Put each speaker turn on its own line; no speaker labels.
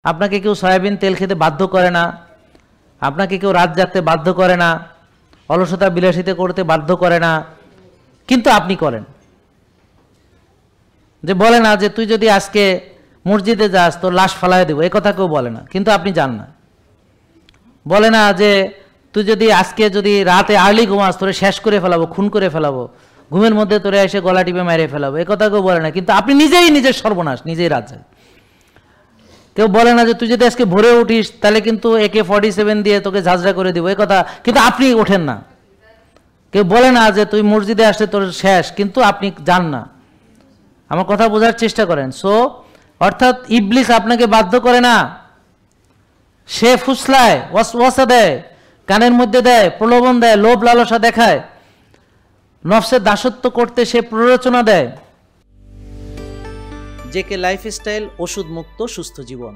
আপনাকে কেউ সয়াবিন তেল খেতে বাধ্য করে না, আপনাকে কেউ রাত জাগতে বাধ্য করে না, অলসতা বিলাসিতা করতে বাধ্য করে না, কিন্তু আপনি করেন। যে বলে না যে তুই যদি আজকে মসজিদে যাস তোর লাশ ফালায় দেবো, এ কথা কেউ বলে না, কিন্তু আপনি যান না। বলে না যে তুই যদি আজকে যদি রাতে আর্লি ঘুমাস তোরে শেষ করে ফেলাবো, খুন করে ফেলাবো, ঘুমের মধ্যে তোরে এসে গলা টিপে মেরে ফেলাবো, এ কথা কেউ বলে না, কিন্তু আপনি নিজেই নিজের সর্বনাশ নিজেই রাত যায়। কেউ বলে না যে তুই যদি আজকে ভোরে উঠিস তাহলে কিন্তু AK-47 দিয়ে তোকে ঝাঁঝরা করে দিব, এ কথা, কিন্তু আপনি ওঠেন না। কেউ বলে না যে তুই মসজিদে আসলে তোর শেষ, কিন্তু আপনি যান না। আমার কথা বোঝার চেষ্টা করেন। সো অর্থাৎ ইবলিস আপনাকে বাধ্য করে না, সে ফুসলায়, ওয়াসওয়াসা দেয়, কানের মধ্যে দেয়, প্রলোভন দেয়, লোভ লালসা দেখায়, নফসের দাসত্ব করতে সে প্ররোচনা দেয়। জেকে লাইফস্টাইল, ওষুধ মুক্ত সুস্থ জীবন।